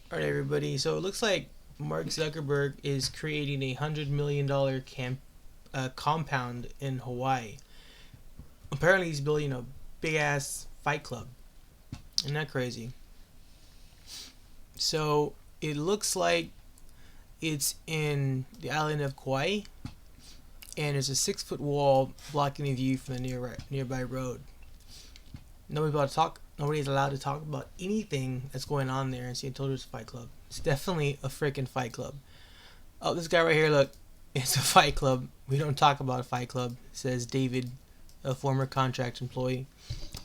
All right, everybody. So it looks like Mark Zuckerberg is creating $100 million compound in Hawaii. Apparently, he's building a big ass fight club. Isn't that crazy? So it looks like it's in the island of Kauai, and there's a 6 foot wall blocking the view from the nearby road. Nobody's allowed to talk about anything that's going on there. And see, I told you it's a fight club. It's definitely a freaking fight club. Oh, this guy right here, look, it's a fight club. We don't talk about a fight club, says David, a former contract employee.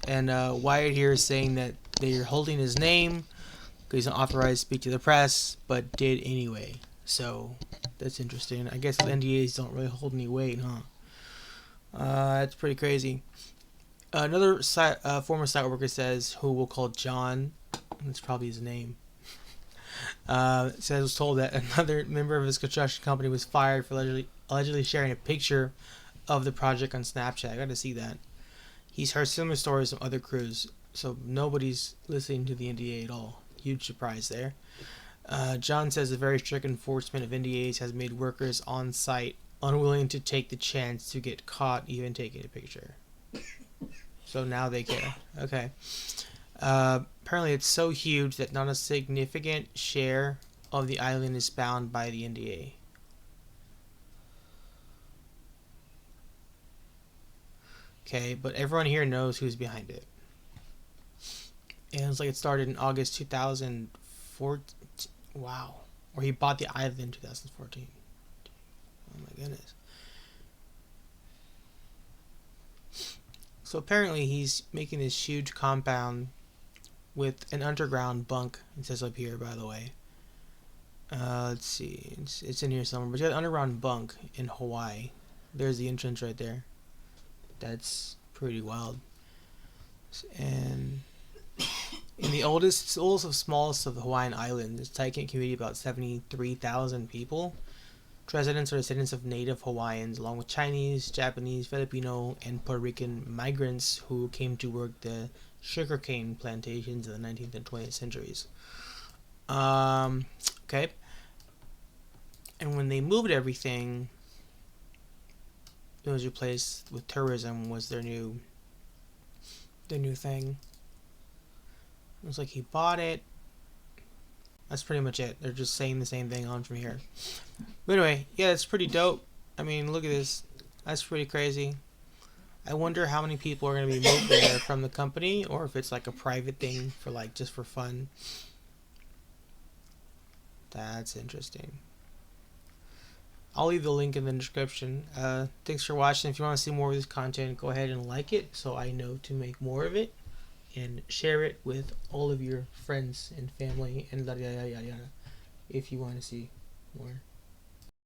And Wyatt here is saying that they're holding his name because he's not authorized to speak to the press, but did anyway. So that's interesting. I guess the NDAs don't really hold any weight, huh? That's pretty crazy. Another former site worker says, who we'll call John, that's probably his name, says was told that another member of his construction company was fired for allegedly sharing a picture of the project on Snapchat. I got to see that. He's heard similar stories from other crews, so nobody's listening to the NDA at all. Huge surprise there. John says the very strict enforcement of NDAs has made workers on site unwilling to take the chance to get caught even taking a picture. So now they care. Okay. Apparently it's so huge that not a significant share of the island is bound by the NDA. Okay, but everyone here knows who's behind it. And it's like it started in August 2014. Wow. Or he bought the island in 2014. Oh my goodness. So apparently he's making this huge compound with an underground bunk. It says up here, by the way. Let's see. It's in here somewhere. But you got an underground bunk in Hawaii. There's the entrance right there. That's pretty wild. And in the oldest of smallest of the Hawaiian islands, this tight community about 73,000 people. Residents are descendants of native Hawaiians, along with Chinese, Japanese, Filipino, and Puerto Rican migrants who came to work the sugarcane plantations in the 19th and 20th centuries. Okay. And when they moved everything, it was replaced with tourism was their new thing. It was like he bought it. That's pretty much it. They're just saying the same thing on from here. But anyway, yeah, it's pretty dope. I mean, look at this. That's pretty crazy. I wonder how many people are going to be moved there from the company, or if it's like a private thing for like just for fun. That's interesting. I'll leave the link in the description. Thanks for watching. If you want to see more of this content, go ahead and like it so I know to make more of it. And share it with all of your friends and family and yada yada yada if you want to see more.